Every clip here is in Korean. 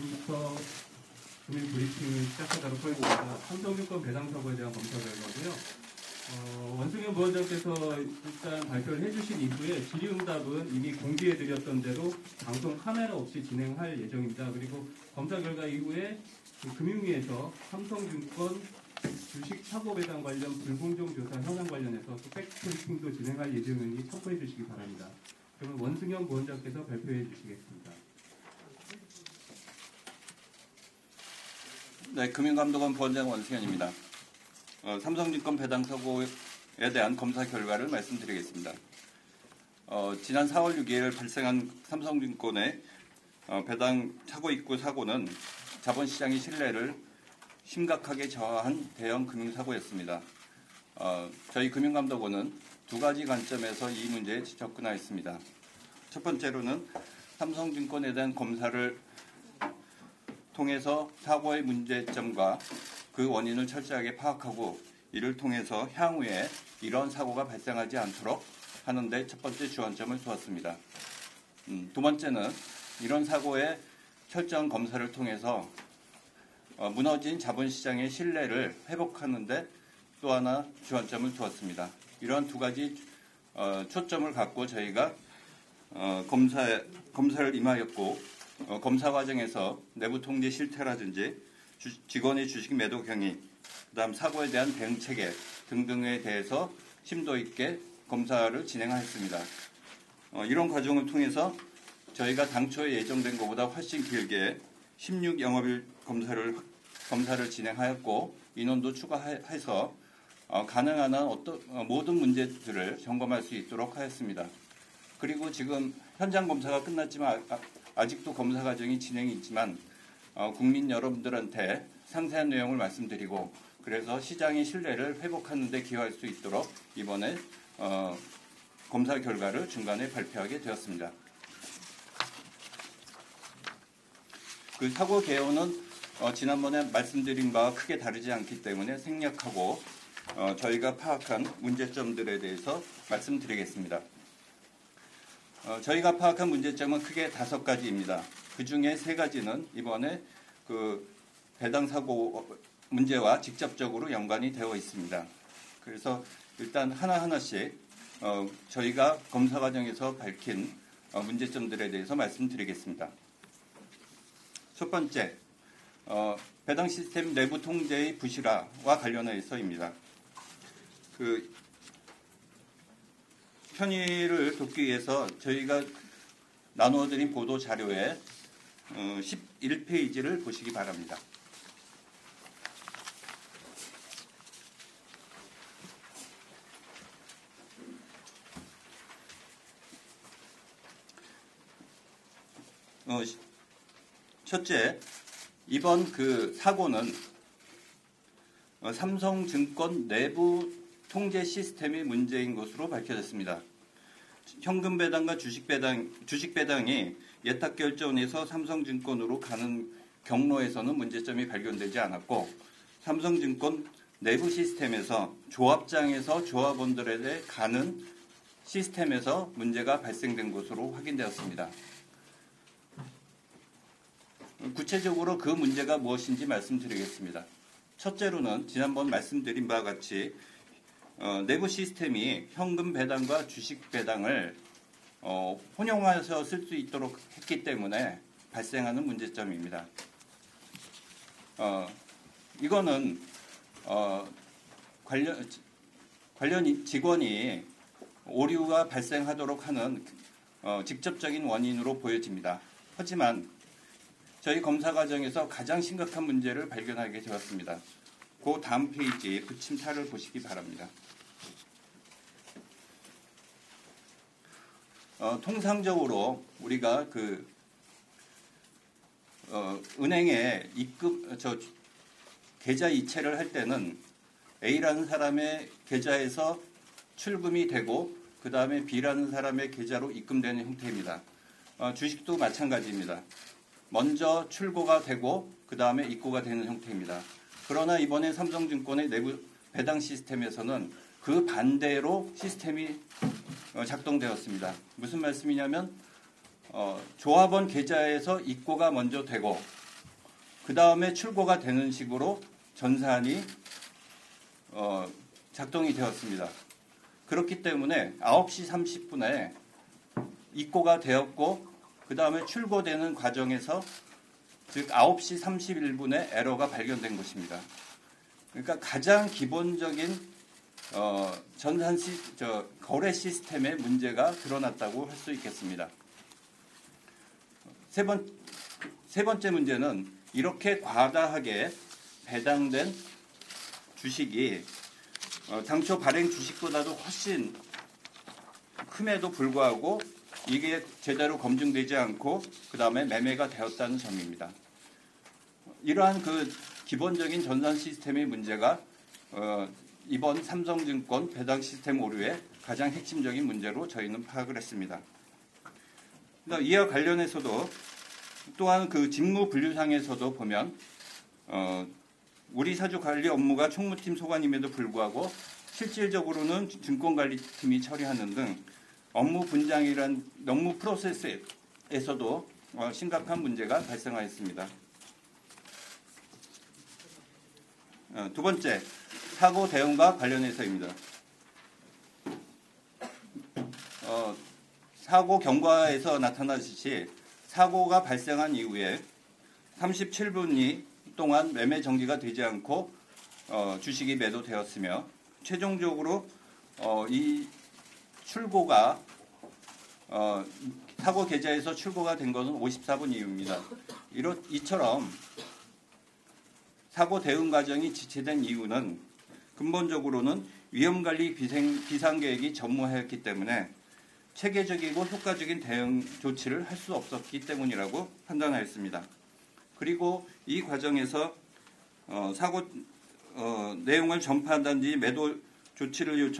지금부터 금융 브리핑을 시작하도록 하겠습니다. 삼성증권 배당 사고에 대한 검사 결과고요. 원승현 부원장께서 일단 발표를 해주신 이후에 질의응답은 이미 공개해드렸던 대로 방송 카메라 없이 진행할 예정입니다. 그리고 검사 결과 이후에 금융위에서 삼성증권 주식 사고 배당 관련 불공정 조사 현황 관련해서 또 팩트 브리핑도 진행할 예정이니 참고해 주시기 바랍니다. 그러면 원승현 부원장께서 발표해 주시겠습니다. 네, 금융감독원 부원장 원승현입니다. 삼성증권 배당 사고에 대한 검사 결과를 말씀드리겠습니다. 지난 4월 6일 발생한 삼성증권의 배당 착오 입구 사고는 자본시장의 신뢰를 심각하게 저하한 대형 금융사고였습니다. 저희 금융감독원은 두 가지 관점에서 이 문제에 접근하였습니다. 첫 번째로는 삼성증권에 대한 검사를 통해서 사고의 문제점과 그 원인을 철저하게 파악하고 이를 통해서 향후에 이런 사고가 발생하지 않도록 하는 데 첫 번째 주안점을 두었습니다. 두 번째는 이런 사고의 철저한 검사를 통해서 무너진 자본시장의 신뢰를 회복하는 데 또 하나 주안점을 두었습니다. 이러한 두 가지 초점을 갖고 저희가 검사를 임하였고 검사 과정에서 내부 통제 실태라든지 직원의 주식 매도 경위, 그다음 사고에 대한 대응 체계 등등에 대해서 심도 있게 검사를 진행하였습니다. 이런 과정을 통해서 저희가 당초에 예정된 것보다 훨씬 길게 16영업일 검사를 진행하였고 인원도 추가해서 가능한 한 모든 문제들을 점검할 수 있도록 하였습니다. 그리고 지금 현장 검사가 끝났지만 아직도 검사 과정이 진행이 있지만 국민 여러분들한테 상세한 내용을 말씀드리고 그래서 시장의 신뢰를 회복하는 데 기여할 수 있도록 이번에 검사 결과를 중간에 발표하게 되었습니다. 그 사고 개요는 지난번에 말씀드린 바와 크게 다르지 않기 때문에 생략하고 저희가 파악한 문제점들에 대해서 말씀드리겠습니다. 저희가 파악한 문제점은 크게 5가지입니다. 그 중에 3가지는 이번에 그 배당 사고 문제와 직접적으로 연관이 되어 있습니다. 그래서 일단 하나하나씩 저희가 검사 과정에서 밝힌 문제점들에 대해서 말씀드리겠습니다. 첫 번째, 배당 시스템 내부 통제의 부실화와 관련해서입니다. 그 편의를 돕기 위해서 저희가 나누어드린 보도 자료의 11페이지를 보시기 바랍니다. 첫째, 이번 그 사고는 삼성증권 내부 통제 시스템이 문제인 것으로 밝혀졌습니다. 현금 배당과 주식 배당이 예탁 결제원에서 삼성증권으로 가는 경로에서는 문제점이 발견되지 않았고 삼성증권 내부 시스템에서 조합장에서 조합원들에게 가는 시스템에서 문제가 발생된 것으로 확인되었습니다. 구체적으로 그 문제가 무엇인지 말씀드리겠습니다. 첫째로는 지난번 말씀드린 바와 같이 내부 시스템이 현금 배당과 주식 배당을 혼용해서 쓸 수 있도록 했기 때문에 발생하는 문제점입니다. 이거는 관련 직원이 오류가 발생하도록 하는 직접적인 원인으로 보여집니다. 하지만 저희 검사 과정에서 가장 심각한 문제를 발견하게 되었습니다. 그 다음 페이지 붙임타를 보시기 바랍니다. 통상적으로 우리가 은행에 계좌 이체를 할 때는 A라는 사람의 계좌에서 출금이 되고 그 다음에 B라는 사람의 계좌로 입금되는 형태입니다. 주식도 마찬가지입니다. 먼저 출고가 되고 그 다음에 입고가 되는 형태입니다. 그러나 이번에 삼성증권의 내부 배당 시스템에서는 그 반대로 시스템이 작동되었습니다. 무슨 말씀이냐면 조합원 계좌에서 입고가 먼저 되고 그 다음에 출고가 되는 식으로 전산이 작동이 되었습니다. 그렇기 때문에 9시 30분에 입고가 되었고 그 다음에 출고되는 과정에서 즉 9시 31분에 에러가 발견된 것입니다. 그러니까 가장 기본적인 거래 시스템의 문제가 드러났다고 할 수 있겠습니다. 세 번째 문제는 이렇게 과다하게 배당된 주식이 당초 발행 주식보다도 훨씬 큼에도 불구하고 이게 제대로 검증되지 않고 그 다음에 매매가 되었다는 점입니다. 이러한 그 기본적인 전산 시스템의 문제가 이번 삼성증권 배당 시스템 오류의 가장 핵심적인 문제로 저희는 파악을 했습니다. 이와 관련해서도 또한 그 직무 분류상에서도 보면 우리 사주 관리 업무가 총무팀 소관임에도 불구하고 실질적으로는 증권관리팀이 처리하는 등 업무 분장이란 업무 프로세스에서도 심각한 문제가 발생하였습니다. 두 번째, 사고 대응과 관련해서입니다. 사고 경과에서 나타나듯이 사고가 발생한 이후에 37분 동안 매매 정지가 되지 않고 주식이 매도되었으며 최종적으로 이 출고가 사고 계좌에서 출고가 된 것은 54분 이후입니다. 이처럼 사고 대응 과정이 지체된 이유는 근본적으로는 위험관리 비상계획이 전무하였기 때문에 체계적이고 효과적인 대응 조치를 할 수 없었기 때문이라고 판단하였습니다. 그리고 이 과정에서 사고 내용을 전파한다든지 매도 조치를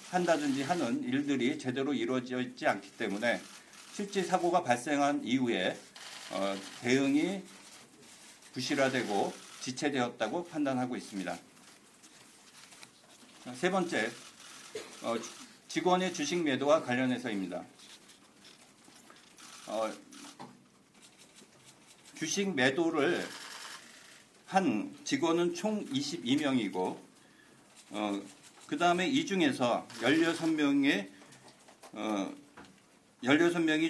한다든지 하는 일들이 제대로 이루어져 있지 않기 때문에 실제 사고가 발생한 이후에 대응이 부실화되고 지체되었다고 판단하고 있습니다. 세 번째, 직원의 주식 매도와 관련해서입니다. 주식 매도를 한 직원은 총 22명이고 그 다음에 이 중에서 16명이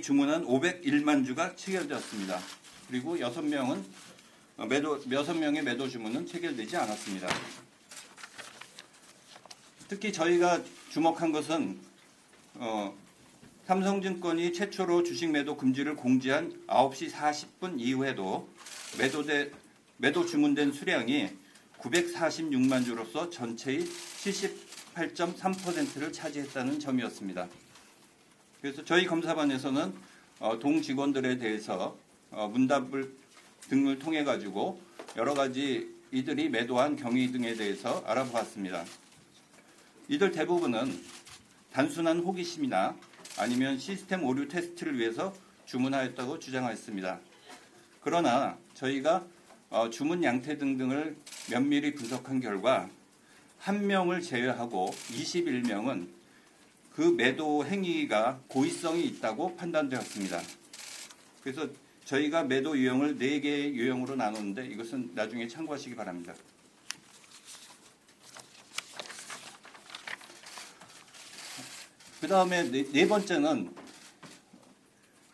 주문한 501만 주가 체결되었습니다. 그리고 6명의 매도 주문은 체결되지 않았습니다. 특히 저희가 주목한 것은 삼성증권이 최초로 주식 매도 금지를 공지한 9시 40분 이후에도 매도 주문된 수량이 946만 주로서 전체의 78.3%를 차지했다는 점이었습니다. 그래서 저희 검사반에서는 동 직원들에 대해서 문답 등을 통해 가지고 여러 가지 이들이 매도한 경위 등에 대해서 알아보았습니다. 이들 대부분은 단순한 호기심이나 아니면 시스템 오류 테스트를 위해서 주문하였다고 주장하였습니다. 그러나 저희가 주문 양태 등등을 면밀히 분석한 결과 1명을 제외하고 21명은 그 매도 행위가 고의성이 있다고 판단되었습니다. 그래서 저희가 매도 유형을 4개의 유형으로 나눴는데 이것은 나중에 참고하시기 바랍니다. 그 다음에 네 번째는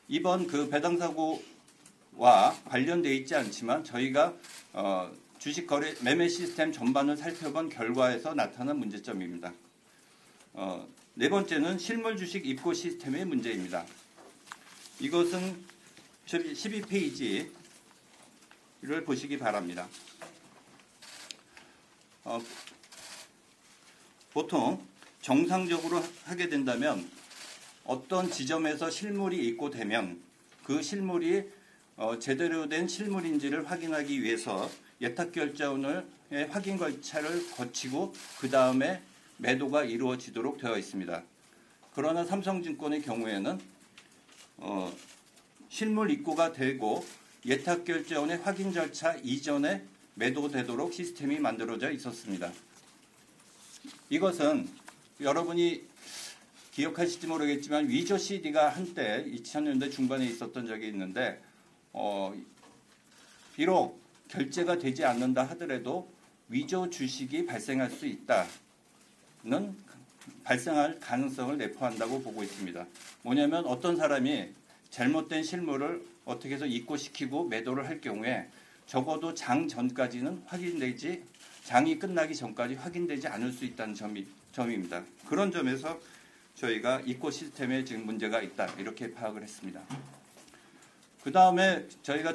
이번 그 배당 사고와 관련되어 있지 않지만 저희가 주식 거래 매매 시스템 전반을 살펴본 결과에서 나타난 문제점입니다. 네 번째는 실물 주식 입고 시스템의 문제입니다. 이것은 12페이지를 보시기 바랍니다. 보통 정상적으로 하게 된다면 어떤 지점에서 실물이 입고되면 그 실물이 제대로 된 실물인지를 확인하기 위해서 예탁결제원의 확인 절차를 거치고 그 다음에 매도가 이루어지도록 되어 있습니다. 그러나 삼성증권의 경우에는 실물 입고가 되고 예탁결제원의 확인 절차 이전에 매도되도록 시스템이 만들어져 있었습니다. 이것은 여러분이 기억하실지 모르겠지만 위조 CD가 한때 2000년대 중반에 있었던 적이 있는데 비록 결제가 되지 않는다 하더라도 위조 주식이 발생할 수 있다는 발생할 가능성을 내포한다고 보고 있습니다. 뭐냐면 어떤 사람이 잘못된 실물을 어떻게 해서 입고시키고 매도를 할 경우에 적어도 장 전까지는 장이 끝나기 전까지 확인되지 않을 수 있다는 점입니다. 그런 점에서 저희가 입고 시스템에 지금 문제가 있다 이렇게 파악을 했습니다. 그 다음에 저희가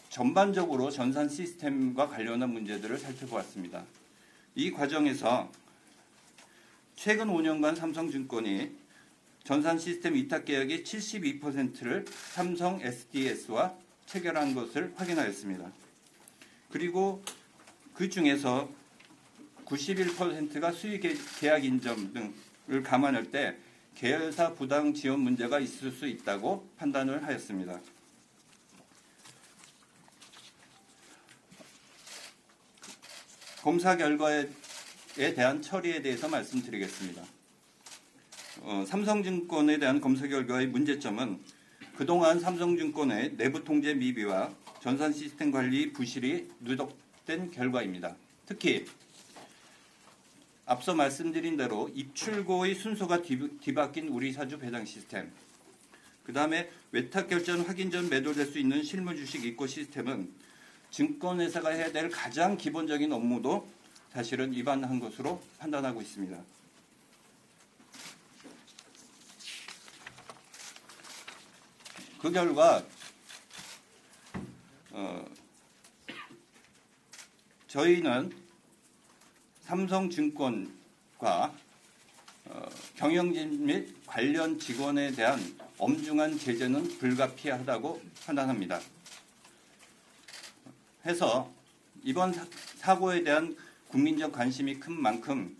전반적으로 전산 시스템과 관련한 문제들을 살펴보았습니다. 이 과정에서 최근 5년간 삼성증권이 전산 시스템 위탁 계약의 72%를 삼성 SDS와 체결한 것을 확인하였습니다. 그리고 그 중에서 91%가 수익 계약 인정 등을 감안할 때 계열사 부당 지원 문제가 있을 수 있다고 판단을 하였습니다. 검사 결과에 대한 처리에 대해서 말씀드리겠습니다. 삼성증권에 대한 검사 결과의 문제점은 그동안 삼성증권의 내부 통제 미비와 전산 시스템 관리 부실이 누적된 결과입니다. 특히 앞서 말씀드린 대로 입출고의 순서가 뒤바뀐 우리사주 배당 시스템, 그 다음에 외탁 결전 확인 전 매도될 수 있는 실물 주식 입고 시스템은 증권회사가 해야 될 가장 기본적인 업무도 사실은 위반한 것으로 판단하고 있습니다. 그 결과 저희는 삼성증권과 경영진 및 관련 직원에 대한 엄중한 제재는 불가피하다고 판단합니다. 해서 이번 사고에 대한 국민적 관심이 큰 만큼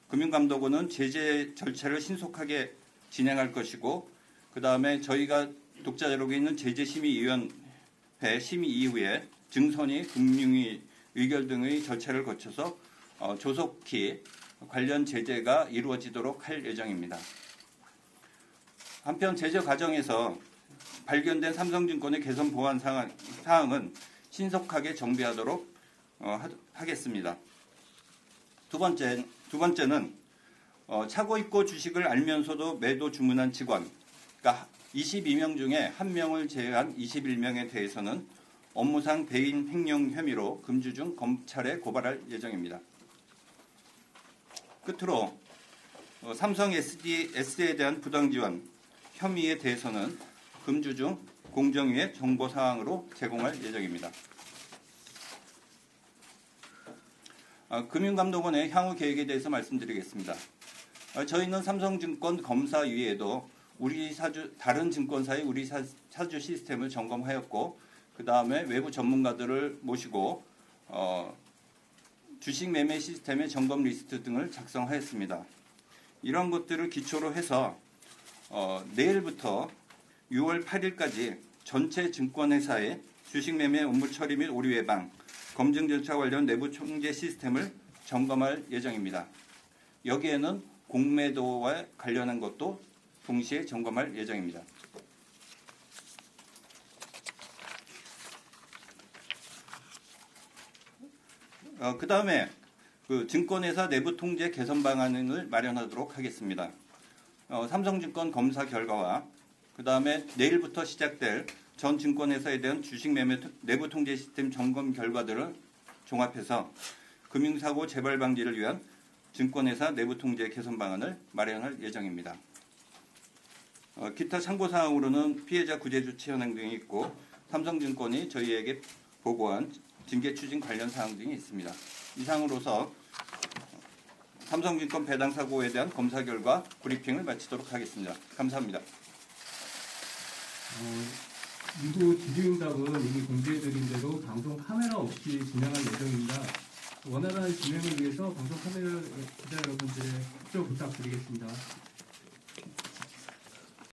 금융감독원은 제재 절차를 신속하게 진행할 것이고, 그 다음에 저희가 독자자료에 있는 제재심의위원회 심의 이후에 증선이 금융위 의결 등의 절차를 거쳐서 조속히 관련 제재가 이루어지도록 할 예정입니다. 한편 제재 과정에서 발견된 삼성증권의 개선 보완 사항은 신속하게 정비하도록 하겠습니다. 두 번째는 차고 입고 주식을 알면서도 매도 주문한 직원, 그러니까 22명 중에 1명을 제외한 21명에 대해서는 업무상 배임 횡령 혐의로 금주중 검찰에 고발할 예정입니다. 끝으로 삼성 SDS에 대한 부당 지원 혐의에 대해서는 금주중 공정위에 정보 사항으로 제공할 예정입니다. 금융감독원의 향후 계획에 대해서 말씀드리겠습니다. 저희는 삼성증권 검사 위에도 다른 증권사의 우리 사주 시스템을 점검하였고, 그 다음에 외부 전문가들을 모시고 주식 매매 시스템의 점검 리스트 등을 작성하였습니다. 이런 것들을 기초로 해서 내일부터 6월 8일까지 전체 증권회사의 주식 매매 업무 처리 및 오류 예방, 검증 절차 관련 내부 통제 시스템을 점검할 예정입니다. 여기에는 공매도와 관련한 것도 동시에 점검할 예정입니다. 그 다음에 증권회사 내부 통제 개선 방안을 마련하도록 하겠습니다. 삼성증권 검사 결과와 그 다음에 내일부터 시작될 전 증권회사에 대한 주식 매매 내부 통제 시스템 점검 결과들을 종합해서 금융사고 재발 방지를 위한 증권회사 내부 통제 개선 방안을 마련할 예정입니다. 기타 참고사항으로는 피해자 구제조치 현황 등이 있고, 삼성증권이 저희에게 보고한 징계 추진 관련 사항 등이 있습니다. 이상으로서 삼성증권 배당 사고에 대한 검사 결과 브리핑을 마치도록 하겠습니다. 감사합니다. 이후 질의응답은 이미 공지해드린 대로 방송 카메라 없이 진행할 예정입니다. 원활한 진행을 위해서 방송 카메라 기자 여러분들의 협조 부탁드리겠습니다.